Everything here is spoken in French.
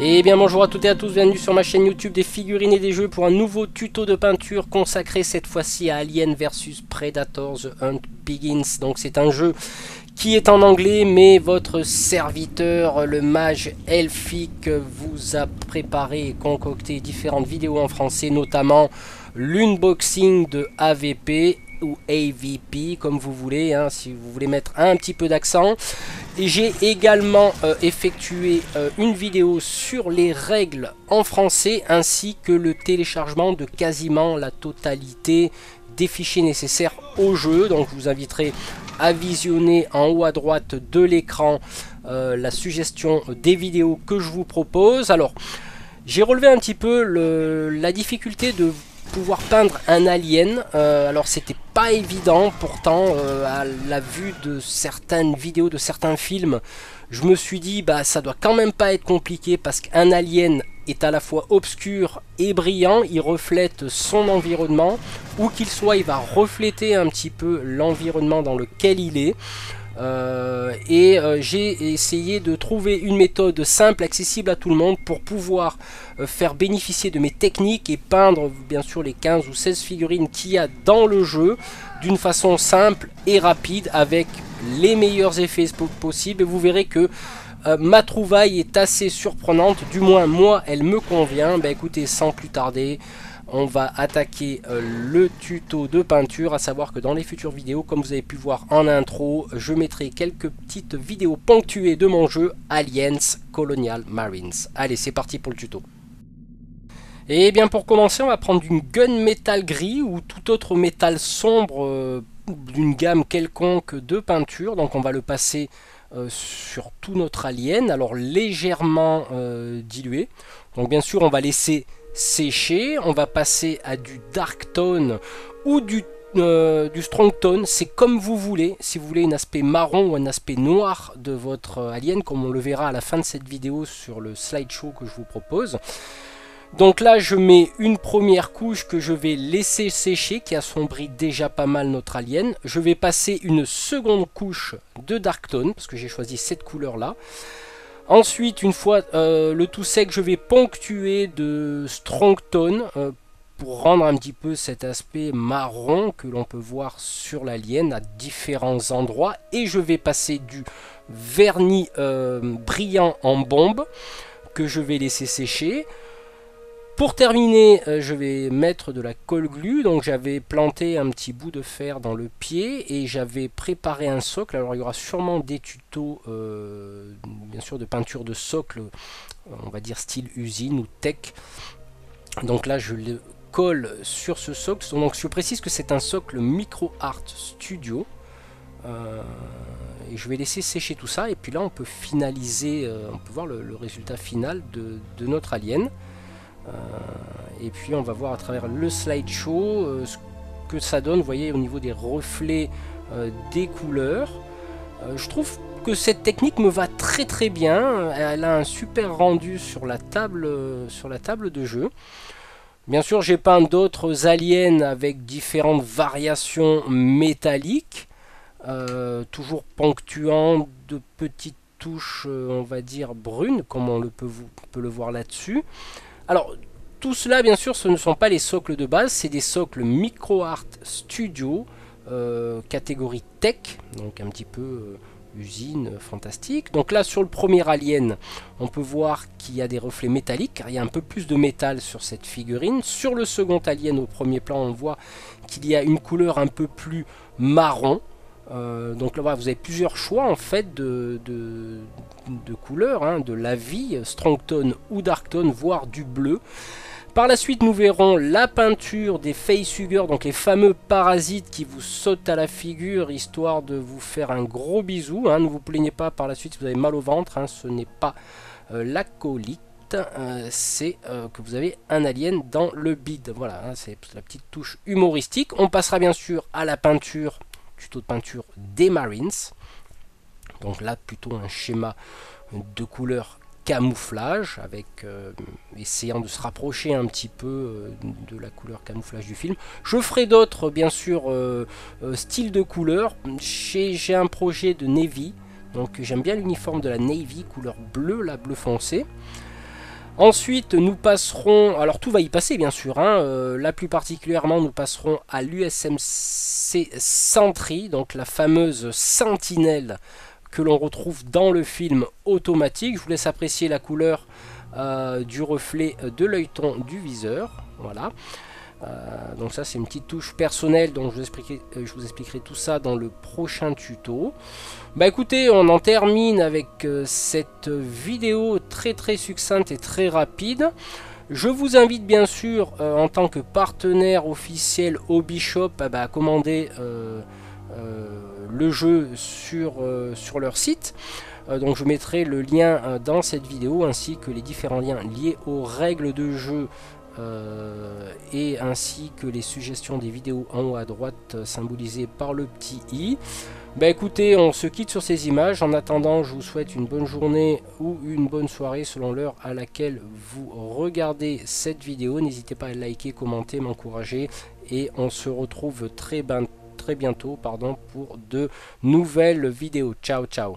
Et bien bonjour à toutes et à tous, bienvenue sur ma chaîne YouTube des figurines et des jeux pour un nouveau tuto de peinture consacré cette fois-ci à Alien vs Predator The Hunt Begins. Donc c'est un jeu qui est en anglais, mais votre serviteur, le mage elfique, vous a préparé et concocté différentes vidéos en français, notamment l'unboxing de AVP ou AVP comme vous voulez, hein, si vous voulez mettre un petit peu d'accent. Et j'ai également effectué une vidéo sur les règles en français ainsi que le téléchargement de quasiment la totalité des fichiers nécessaires au jeu. Donc je vous inviterai à visionner en haut à droite de l'écran la suggestion des vidéos que je vous propose. Alors j'ai relevé un petit peu la difficulté de pouvoir peindre un alien. Alors c'était pas évident, pourtant à la vue de certaines vidéos, de certains films, je me suis dit bah ça doit quand même pas être compliqué, parce qu'un alien est à la fois obscur et brillant, il reflète son environnement, où qu'il soit il va refléter un petit peu l'environnement dans lequel il est. J'ai essayé de trouver une méthode simple, accessible à tout le monde, pour pouvoir faire bénéficier de mes techniques et peindre bien sûr les 15 ou 16 figurines qu'il y a dans le jeu d'une façon simple et rapide avec les meilleurs effets possibles. Et vous verrez que ma trouvaille est assez surprenante, du moins moi elle me convient. Bah écoutez, sans plus tarder, on va attaquer le tuto de peinture, à savoir que dans les futures vidéos, comme vous avez pu voir en intro, je mettrai quelques petites vidéos ponctuées de mon jeu Aliens Colonial Marines. Allez, c'est parti pour le tuto. Et bien pour commencer, on va prendre du gunmetal gris ou tout autre métal sombre d'une gamme quelconque de peinture. Donc on va le passer sur tout notre alien, alors légèrement dilué. Donc bien sûr on va laisser sécher, on va passer à du dark tone ou du strong tone, c'est comme vous voulez. Si vous voulez un aspect marron ou un aspect noir de votre alien, comme on le verra à la fin de cette vidéo sur le slideshow que je vous propose. Donc là je mets une première couche que je vais laisser sécher, qui assombrit déjà pas mal notre alien. Je vais passer une seconde couche de dark tone, parce que j'ai choisi cette couleur là. Ensuite, une fois le tout sec, je vais ponctuer de strong tone pour rendre un petit peu cet aspect marron que l'on peut voir sur l'alien à différents endroits. Et je vais passer du vernis brillant en bombe que je vais laisser sécher. Pour terminer, je vais mettre de la colle glue. Donc j'avais planté un petit bout de fer dans le pied et j'avais préparé un socle. Alors il y aura sûrement des tutos bien sûr de peinture de socle, on va dire style usine ou tech. Donc là je le colle sur ce socle. Donc je précise que c'est un socle Micro Art Studio. Et je vais laisser sécher tout ça, et puis là on peut finaliser, on peut voir le résultat final de notre alien. Et puis on va voir à travers le slideshow ce que ça donne, vous voyez, au niveau des reflets des couleurs. Je trouve que cette technique me va très très bien, elle a un super rendu sur la table de jeu. Bien sûr j'ai peint d'autres aliens avec différentes variations métalliques, toujours ponctuant de petites touches on va dire brunes, comme on peut le voir là-dessus. Alors, tout cela, bien sûr, ce ne sont pas les socles de base, c'est des socles Micro Art Studio, catégorie tech, donc un petit peu usine fantastique. Donc là, sur le premier alien, on peut voir qu'il y a des reflets métalliques, car il y a un peu plus de métal sur cette figurine. Sur le second alien, au premier plan, on voit qu'il y a une couleur un peu plus marron. Donc là, vous avez plusieurs choix en fait de couleurs, hein, de la vie, strong tone ou dark tone, voire du bleu. Par la suite, nous verrons la peinture des facehuggers, donc les fameux parasites qui vous sautent à la figure histoire de vous faire un gros bisou. Hein. Ne vous plaignez pas par la suite si vous avez mal au ventre, hein, ce n'est pas la colite, c'est que vous avez un alien dans le bide. Voilà, hein, c'est la petite touche humoristique. On passera bien sûr à la peinture, tuto de peinture des Marines. Donc là plutôt un schéma de couleur camouflage, avec essayant de se rapprocher un petit peu de la couleur camouflage du film. Je ferai d'autres bien sûr styles de couleurs. J'ai un projet de Navy, donc j'aime bien l'uniforme de la Navy, couleur bleue, la bleu foncé. Ensuite, nous passerons, alors tout va y passer bien sûr, hein, là plus particulièrement nous passerons à l'USMC Sentry, donc la fameuse sentinelle que l'on retrouve dans le film Automatique. Je vous laisse apprécier la couleur du reflet de l'œilleton du viseur, voilà. Donc ça c'est une petite touche personnelle, donc je vous expliquerai tout ça dans le prochain tuto. Bah écoutez, on en termine avec cette vidéo très succincte et très rapide. Je vous invite bien sûr en tant que partenaire officiel Hobbyshop à commander le jeu sur leur site. Donc je mettrai le lien dans cette vidéo ainsi que les différents liens liés aux règles de jeu et ainsi que les suggestions des vidéos en haut à droite symbolisées par le petit i. Bah écoutez, on se quitte sur ces images. En attendant, je vous souhaite une bonne journée ou une bonne soirée selon l'heure à laquelle vous regardez cette vidéo. N'hésitez pas à liker, commenter, m'encourager et on se retrouve très bientôt pour de nouvelles vidéos. Ciao ciao.